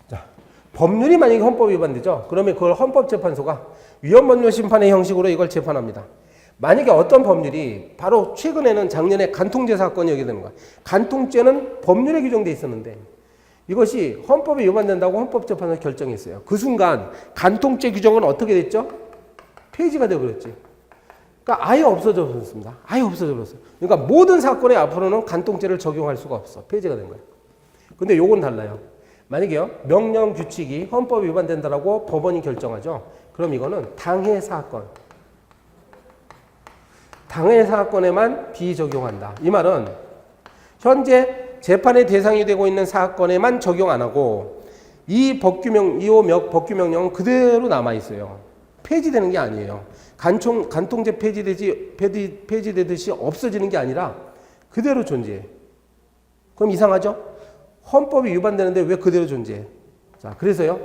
자, 법률이 만약에 헌법 위반되죠. 그러면 그걸 헌법재판소가 위헌법률 심판의 형식으로 이걸 재판합니다. 만약에 어떤 법률이 바로 최근에는 작년에 간통죄 사건이 여기 되는 거야. 간통죄는 법률에 규정돼 있었는데 이것이 헌법에 위반된다고 헌법재판소가 결정했어요. 그 순간 간통죄 규정은 어떻게 됐죠? 폐지가 되어버렸지. 그러니까 아예 없어져 버렸습니다. 아예 없어져 버렸어요. 그러니까 모든 사건에 앞으로는 간통죄를 적용할 수가 없어. 폐지가 된 거예요. 근데 요건 달라요. 만약에요, 명령 규칙이 헌법 위반된다라고 법원이 결정하죠. 그럼 이거는 당해 사건에만 비적용한다. 이 말은 현재 재판의 대상이 되고 있는 사건에만 적용 안 하고 이 법규명령은 그대로 남아 있어요. 폐지되는 게 아니에요. 간통죄 폐지되듯이 없어지는 게 아니라 그대로 존재해. 그럼 이상하죠? 헌법이 위반되는데 왜 그대로 존재해? 자, 그래서요.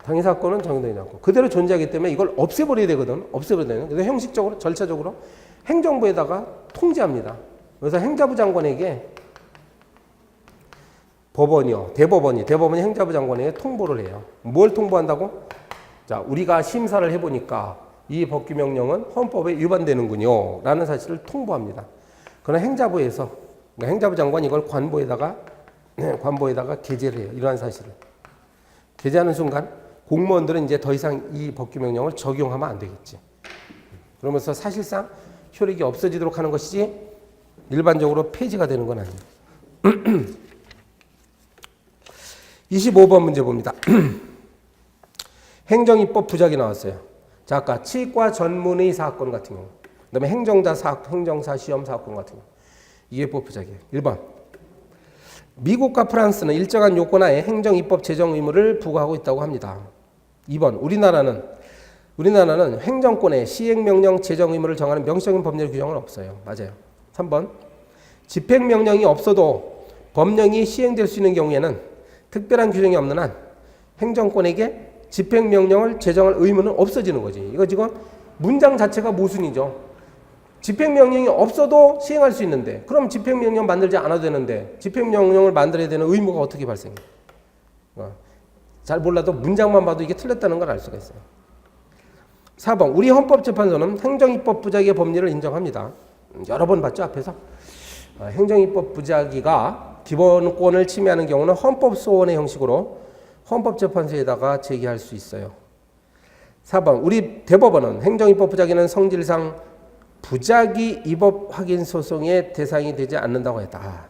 당해사건은 적용되지 않고 그대로 존재하기 때문에 이걸 없애버려야 되거든. 없애버려야 되는. 그래서 형식적으로, 절차적으로 행정부에다가 통지합니다. 그래서 행자부 장관에게 대법원이 행자부 장관에게 통보를 해요. 뭘 통보한다고? 자, 우리가 심사를 해보니까 이 법규명령은 헌법에 위반되는군요. 라는 사실을 통보합니다. 그러나 행자부에서, 그러니까 행자부 장관이 이걸 관보에다가 게재를 해요. 이러한 사실을. 게재하는 순간 공무원들은 이제 더 이상 이 법규명령을 적용하면 안 되겠지. 그러면서 사실상 효력이 없어지도록 하는 것이지 일반적으로 폐지가 되는 건 아니에요. 25번 문제 봅니다. 행정입법 부작이 나왔어요. 자, 아까 치과 전문의 사건 같은 경우, 그 다음에 행정사 시험 사건 같은 경우, 이게 법 부작이에요. 1번. 미국과 프랑스는 일정한 요건하에 행정입법 제정 의무를 부과하고 있다고 합니다. 2번. 우리나라는 우리나라는 행정권의 시행명령 제정 의무를 정하는 명시적인 법률 규정은 없어요. 맞아요. 3번. 집행명령이 없어도 법령이 시행될 수 있는 경우에는 특별한 규정이 없는 한 행정권에게 집행명령을 제정할 의무는 없어지는 거지. 이거 지금 문장 자체가 모순이죠. 집행명령이 없어도 시행할 수 있는데 그럼 집행명령 만들지 않아도 되는데 집행명령을 만들어야 되는 의무가 어떻게 발생해? 잘 몰라도 문장만 봐도 이게 틀렸다는 걸 알 수가 있어요. 4번. 우리 헌법재판소는 행정입법 부작위의 법리를 인정합니다. 여러 번 봤죠 앞에서. 행정입법 부작위가 기본권을 침해하는 경우는 헌법소원의 형식으로 헌법재판소에다가 제기할 수 있어요. 4번. 우리 대법원은 행정입법 부작위는 성질상 부작위 위법 확인 소송의 대상이 되지 않는다고 했다.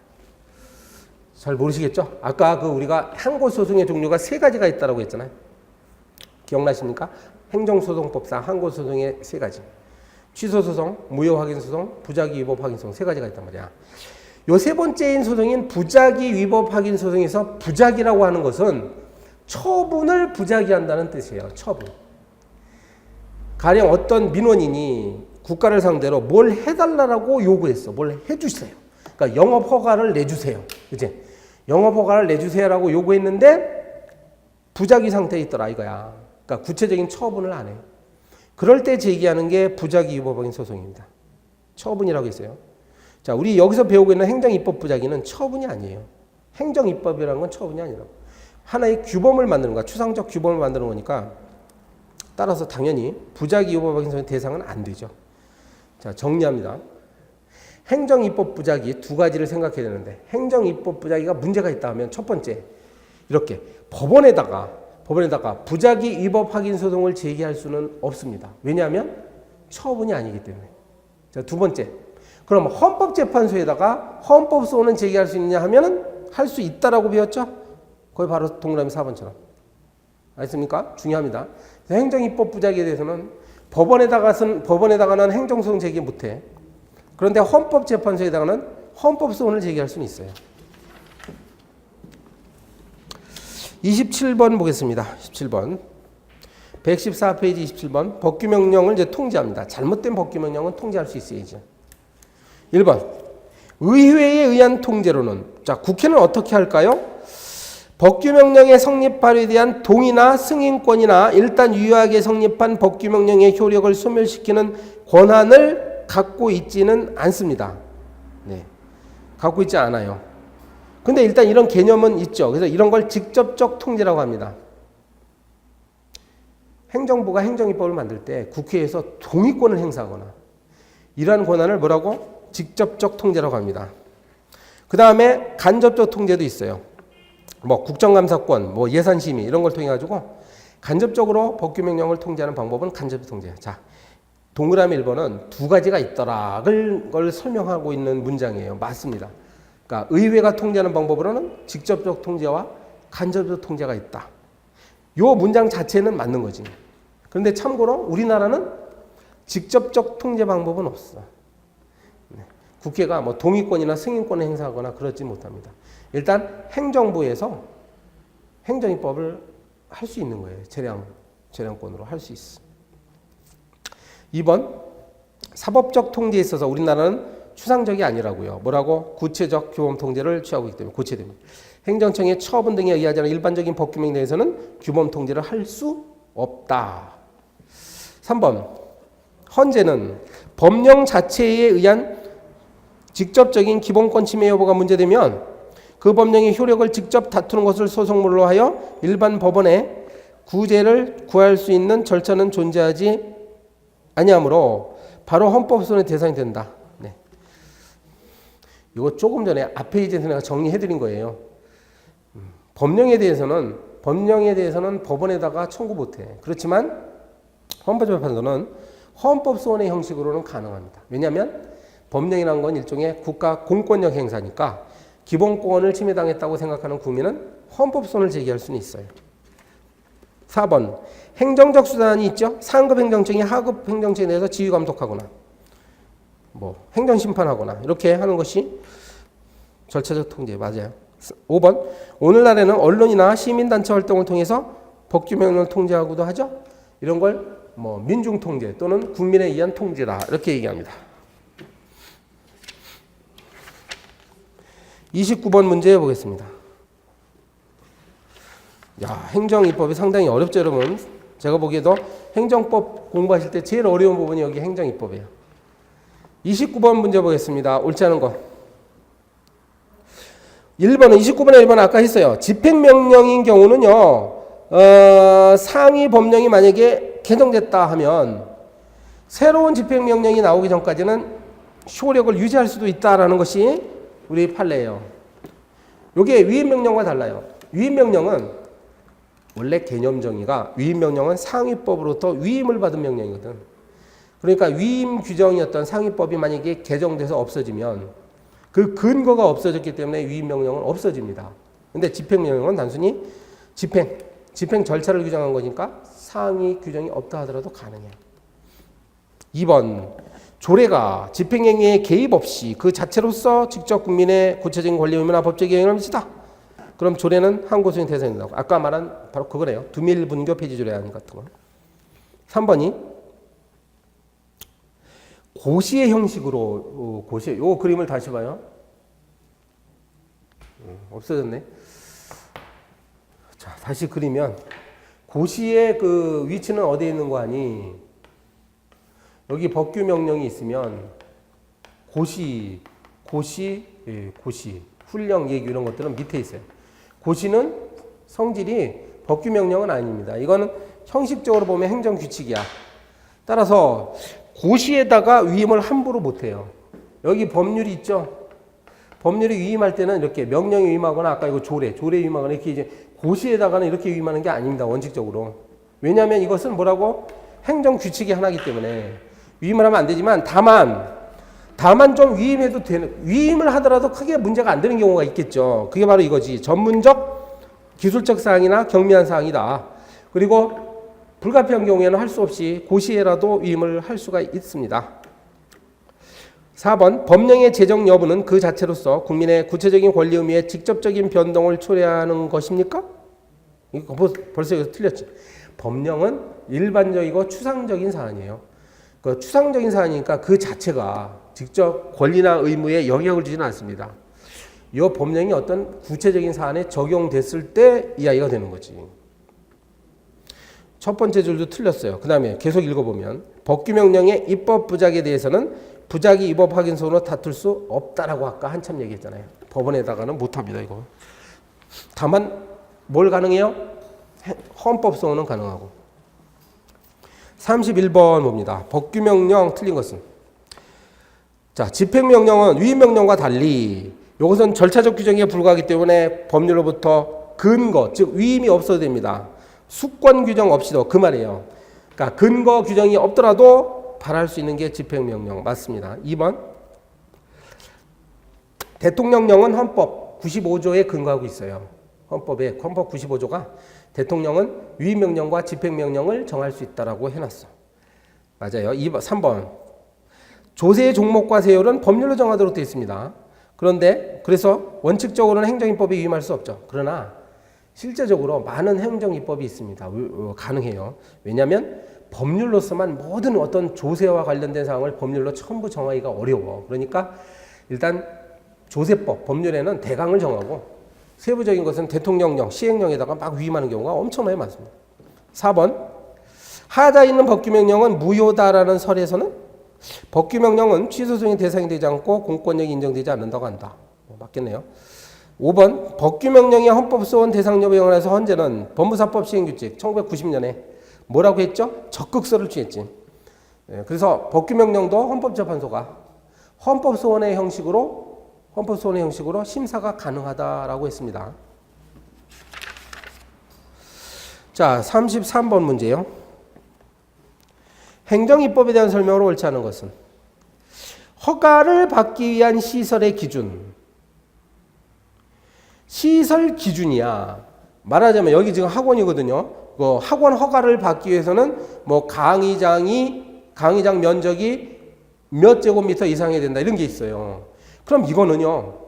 잘 모르시겠죠? 아까 우리가 항고소송의 종류가 3가지가 있다고 했잖아요. 기억나십니까? 행정소송법상 항고소송의 3가지. 취소소송, 무효확인소송, 부작위 위법 확인소송 3가지가 있단 말이야. 요 3번째인 소송인 부작위 위법 확인 소송에서 부작위라고 하는 것은 처분을 부작위한다는 뜻이에요. 처분. 가령 어떤 민원인이 국가를 상대로 뭘 해달라고 요구했어. 뭘 해주세요. 그러니까 영업 허가를 내주세요. 그치? 영업 허가를 내주세요라고 요구했는데 부작위 상태에 있더라 이거야. 그러니까 구체적인 처분을 안 해요. 그럴 때 제기하는 게 부작위 위법 확인 소송입니다. 처분이라고 했어요. 자, 우리 여기서 배우고 있는 행정입법 부작위는 처분이 아니에요. 행정입법이라는 건 처분이 아니라고. 하나의 규범을 만드는 거야. 추상적 규범을 만드는 거니까 따라서 당연히 부작위 위법 확인 소송의 대상은 안 되죠. 자, 정리합니다. 행정입법 부작위 2가지를 생각해야 되는데 행정입법 부작위가 문제가 있다 하면 첫 번째 이렇게 법원에다가 부작위 위법 확인 소송을 제기할 수는 없습니다. 왜냐하면 처분이 아니기 때문에. 자, 2번째. 그럼 헌법재판소에다가 헌법소원은 제기할 수 있느냐 하면은 할 수 있다라고 배웠죠? 거기 바로 동그라미 4번처럼. 알겠습니까? 중요합니다. 행정입법 부작위에 대해서는 법원에다가는 행정소송 제기 못해. 그런데 헌법재판소에다가는 헌법소원을 제기할 수는 있어요. 27번 보겠습니다. 17번. 114페이지 27번. 법규명령을 이제 통지합니다. 잘못된 법규명령은 통지할 수 있어야죠. 1번. 의회에 의한 통제로는, 자, 국회는 어떻게 할까요? 법규명령의 성립 발효에 대한 동의나 승인권이나 일단 유효하게 성립한 법규명령의 효력을 소멸시키는 권한을 갖고 있지는 않습니다. 네. 갖고 있지 않아요. 근데 일단 이런 개념은 있죠. 그래서 이런 걸 직접적 통제라고 합니다. 행정부가 행정입법을 만들 때 국회에서 동의권을 행사하거나 이러한 권한을 뭐라고? 직접적 통제라고 합니다. 그 다음에 간접적 통제도 있어요. 뭐 국정감사권, 뭐 예산심의 이런 걸 통해 가지고 간접적으로 법규명령을 통제하는 방법은 간접적 통제. 자, 동그라미 1번은 2가지가 있더라. 그걸 설명하고 있는 문장이에요. 맞습니다. 그러니까 의회가 통제하는 방법으로는 직접적 통제와 간접적 통제가 있다. 요 문장 자체는 맞는 거지. 그런데 참고로 우리나라는 직접적 통제 방법은 없어. 국회가 뭐 동의권이나 승인권을 행사하거나 그러지 못합니다. 일단 행정부에서 행정입법을 할 수 있는 거예요. 재량권으로 할 수 있어. 2번. 사법적 통제에 있어서 우리나라는 추상적이 아니라고요. 뭐라고? 구체적 규범 통제를 취하고 있기 때문에 고체됩니다. 행정청의 처분 등에 의하지 않은 일반적인 법규명 내에서는 규범 통제를 할 수 없다. 3번. 헌재는 법령 자체에 의한 직접적인 기본권 침해 여부가 문제되면 그 법령의 효력을 직접 다투는 것을 소송물로 하여 일반 법원에 구제를 구할 수 있는 절차는 존재하지 아니하므로 바로 헌법소원의 대상이 된다. 네. 이거 조금 전에 앞 페이지에서 내가 정리해드린 거예요. 법령에 대해서는 법원에다가 청구 못해. 그렇지만 헌법재판소는 헌법소원의 형식으로는 가능합니다. 왜냐하면 법령이라는 건 일종의 국가 공권력 행사니까 기본권을 침해당했다고 생각하는 국민은 헌법소원을 제기할 수는 있어요. 4번. 행정적 수단이 있죠. 상급 행정청이 하급 행정청에 대해서 지휘 감독하거나 뭐 행정심판하거나 이렇게 하는 것이 절차적 통제 맞아요. 5번. 오늘날에는 언론이나 시민단체 활동을 통해서 법규명령을 통제하고도 하죠. 이런 걸 뭐 민중통제 또는 국민에 의한 통제다 이렇게 얘기합니다. 29번 문제 보겠습니다. 야, 행정입법이 상당히 어렵죠, 여러분. 제가 보기에도 행정법 공부하실 때 제일 어려운 부분이 여기 행정입법이에요. 29번 문제 보겠습니다. 옳지 않은 거. 1번은 29번에 1번 아까 했어요. 집행명령인 경우는요. 상위 법령이 만약에 개정됐다 하면 새로운 집행명령이 나오기 전까지는 효력을 유지할 수도 있다라는 것이 우리 판례예요. 이게 위임명령과 달라요. 위임명령은 원래 개념정의가 위임명령은 상위법으로부터 위임을 받은 명령이거든. 그러니까 위임 규정이었던 상위법이 만약에 개정돼서 없어지면 그 근거가 없어졌기 때문에 위임명령은 없어집니다. 근데 집행명령은 단순히 집행 절차를 규정한 거니까 상위 규정이 없다 하더라도 가능해요. 2번 조례가 집행행위에 개입 없이 그 자체로서 직접 국민의 구체적인 권리 의무나 법적인 영향을 미치다. 그럼 조례는 항고소인 대상이 된다고. 아까 말한 바로 그거네요. 두밀분교 폐지 조례안 같은 거. 3번이 고시의 형식으로 고시. 요 그림을 다시 봐요. 없어졌네. 자, 다시 그리면 고시의 그 위치는 어디에 있는 거 아니? 여기 법규 명령이 있으면 고시, 훈령, 예규 이런 것들은 밑에 있어요. 고시는 성질이 법규 명령은 아닙니다. 이거는 형식적으로 보면 행정규칙이야. 따라서 고시에다가 위임을 함부로 못해요. 여기 법률이 있죠. 법률이 위임할 때는 이렇게 명령에 위임하거나 아까 이거 조례 위임하거나 이렇게 이제 고시에다가는 이렇게 위임하는 게 아닙니다. 원칙적으로. 왜냐하면 이것은 뭐라고? 행정규칙이 하나이기 때문에 위임을 하면 안 되지만 다만 좀 위임해도 되는, 위임을 하더라도 크게 문제가 안 되는 경우가 있겠죠. 그게 바로 이거지. 전문적, 기술적 사항이나 경미한 사항이다. 그리고 불가피한 경우에는 할 수 없이 고시에라도 위임을 할 수가 있습니다. 4번 법령의 제정 여부는 그 자체로서 국민의 구체적인 권리 의무에 직접적인 변동을 초래하는 것입니까? 이거 벌써 여기서 틀렸지. 법령은 일반적이고 추상적인 사안이에요. 그 추상적인 사안이니까 그 자체가 직접 권리나 의무에 영향을 주지는 않습니다. 이 법령이 어떤 구체적인 사안에 적용됐을 때 이야기가 되는 거지. 첫 번째 줄도 틀렸어요. 그 다음에 계속 읽어보면 법규명령의 입법 부작에 대해서는 부작위 입법 확인서로 다툴 수 없다라고 아까 한참 얘기했잖아요. 법원에다가는 못합니다. 이거. 다만 뭘 가능해요? 헌법소원은 가능하고. 31번 봅니다. 법규명령 틀린 것은. 자, 집행명령은 위임명령과 달리 이것은 절차적 규정에 불과하기 때문에 법률로부터 근거, 즉 위임이 없어도 됩니다. 수권 규정 없이도 그 말이에요. 그러니까 근거 규정이 없더라도 발할 수 있는 게 집행명령 맞습니다. 2번 대통령령은 헌법 95조에 근거하고 있어요. 헌법 95조가 대통령은 위임명령과 집행명령을 정할 수 있다라고 해놨어. 맞아요. 2번, 3번 조세의 종목과 세율은 법률로 정하도록 되어 있습니다. 그런데 그래서 원칙적으로는 행정입법에 위임할 수 없죠. 그러나 실제적으로 많은 행정입법이 있습니다. 가능해요. 왜냐하면 법률로서만 모든 어떤 조세와 관련된 사항을 법률로 전부 정하기가 어려워. 그러니까 일단 조세법, 법률에는 대강을 정하고 세부적인 것은 대통령령, 시행령에다가 막 위임하는 경우가 엄청나게 많습니다. 4번 하자 있는 법규명령은 무효다라는 설에서는 법규명령은 취소소행 대상이 되지 않고 공권력이 인정되지 않는다고 한다. 맞겠네요. 5번 법규명령의 헌법소원 대상 여부에 관해서 헌재는 법무사법 시행규칙 1990년에 뭐라고 했죠? 적극서를 취했지. 그래서 법규명령도 헌법재판소가 헌법소원의 형식으로 심사가 가능하다라고 했습니다. 자, 33번 문제요. 행정입법에 대한 설명으로 옳지 않은 것은 허가를 받기 위한 시설의 기준. 시설 기준이야. 말하자면 여기 지금 학원이거든요. 그 학원 허가를 받기 위해서는 뭐 강의장 면적이 몇 제곱미터 이상해야 된다 이런 게 있어요. 그럼 이거는요.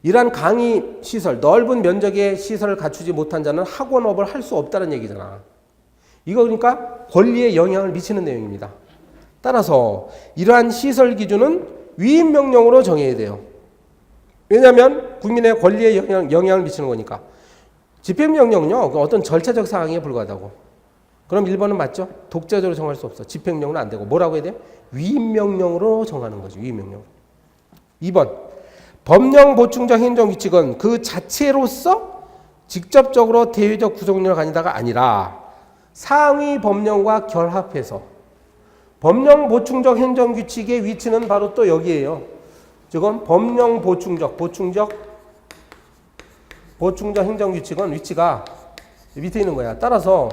이러한 강의 시설, 넓은 면적의 시설을 갖추지 못한 자는 학원업을 할 수 없다는 얘기잖아. 이거 그러니까 권리에 영향을 미치는 내용입니다. 따라서 이러한 시설 기준은 위임 명령으로 정해야 돼요. 왜냐하면 국민의 권리에 영향을 미치는 거니까. 집행명령은요, 어떤 절차적 사항에 불과하다고. 그럼 1번은 맞죠? 독자적으로 정할 수 없어. 집행명령은 안 되고. 뭐라고 해야 돼요? 위임명령으로 정하는 거죠. 위임명령. 2번. 법령 보충적 행정규칙은 그 자체로서 직접적으로 대외적 구속력을 가진다가 아니라 상위 법령과 결합해서 법령 보충적 행정규칙의 위치는 바로 또 여기에요. 지금 법령 보충적 행정규칙은 위치가 밑에 있는 거야. 따라서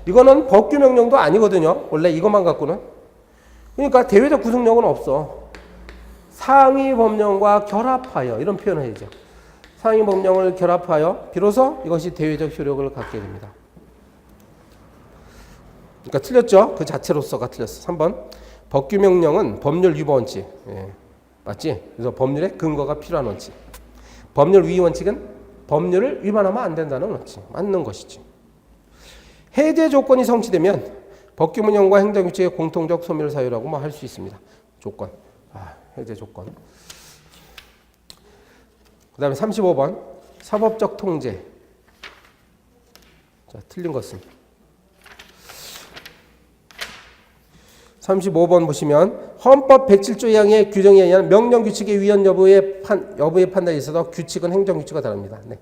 이거는 법규명령도 아니거든요. 원래 이것만 갖고는. 그러니까 대외적 구속력은 없어. 상위 법령과 결합하여 이런 표현을 해야죠. 상위 법령을 결합하여 비로소 이것이 대외적 효력을 갖게 됩니다. 그러니까 틀렸죠? 그 자체로서가 틀렸어. 3번. 법규명령은 법률 위반 원칙. 예. 맞지? 그래서 법률에 근거가 필요한 원칙. 법률 위반 원칙은 법률을 위반하면 안 된다는 원칙. 맞는 것이지. 해제 조건이 성취되면 법규명령과 행정규칙의 공통적 소멸 사유라고 뭐 할 수 있습니다. 조건. 해제 조건. 그 다음에 35번. 사법적 통제. 자, 틀린 것은. 35번 보시면 헌법 107조 2항의 규정에 의한 명령규칙의 위헌 여부의 판단에 있어서 규칙은 행정규칙과 다릅니다. 네.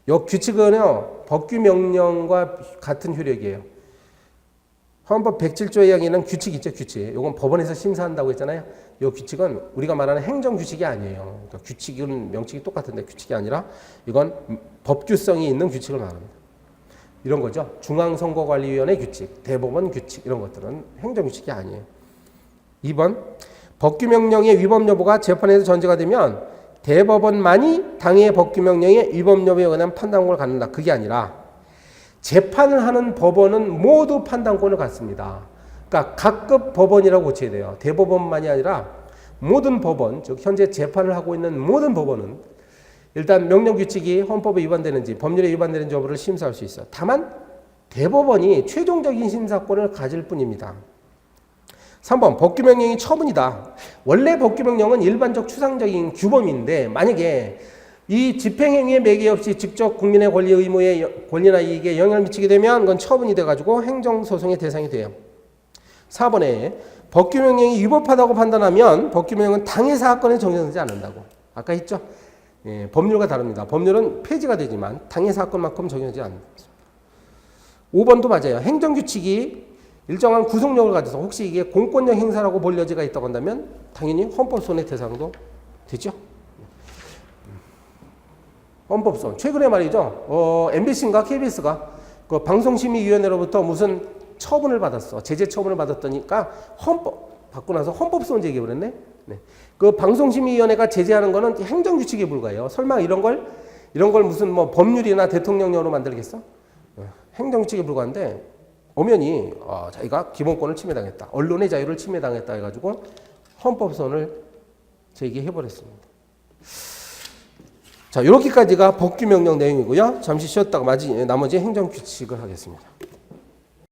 이 규칙은요, 법규명령과 같은 효력이에요. 헌법 107조 2항에는 규칙 있죠, 규칙. 이건 법원에서 심사한다고 했잖아요. 이 규칙은 우리가 말하는 행정규칙이 아니에요. 그러니까 규칙은 명칭이 똑같은데 규칙이 아니라 이건 법규성이 있는 규칙을 말합니다. 이런 거죠. 중앙선거관리위원회 규칙, 대법원 규칙 이런 것들은 행정규칙이 아니에요. 2번. 법규명령의 위법 여부가 재판에서 전제가 되면 대법원만이 당해 법규명령의 위법 여부에 관한 판단권을 갖는다. 그게 아니라 재판을 하는 법원은 모두 판단권을 갖습니다. 그러니까 각급 법원이라고 고쳐야 돼요. 대법원만이 아니라 모든 법원, 즉 현재 재판을 하고 있는 모든 법원은 일단 명령규칙이 헌법에 위반되는지 법률에 위반되는지 여부를 심사할 수 있어요. 다만 대법원이 최종적인 심사권을 가질 뿐입니다. 3번. 법규명령이 처분이다. 원래 법규명령은 일반적 추상적인 규범인데 만약에 이 집행행위에 매개 없이 직접 국민의 권리 의무에 권리나 이익에 영향을 미치게 되면 그건 처분이 돼가지고 행정소송의 대상이 돼요. 4번에 법규명령이 위법하다고 판단하면 법규명령은 당해 사건에 적용되지 않는다고. 아까 했죠? 예, 법률과 다릅니다. 법률은 폐지가 되지만 당해 사건만큼 적용하지 않습니다. 5번도 맞아요. 행정규칙이 일정한 구속력을 가져서 혹시 이게 공권력 행사라고 볼 여지가 있다고 한다면 당연히 헌법소원의 대상도 되죠. 헌법소원. 최근에 말이죠. MBC인가 KBS가 그 방송심의위원회로부터 무슨 처분을 받았어. 제재 처분을 받았더니까 받고 나서 헌법소원 제기해버렸네. 네. 그 방송심의위원회가 제재하는 거는 행정규칙에 불과해요. 설마 이런 걸 무슨 뭐 법률이나 대통령령으로 만들겠어? 행정규칙에 불과한데 엄연히 자기가 기본권을 침해당했다. 언론의 자유를 침해당했다 해가지고 헌법소원을 제기해버렸습니다. 자, 이렇게까지가 법규명령 내용이고요. 잠시 쉬었다가 나머지 행정규칙을 하겠습니다.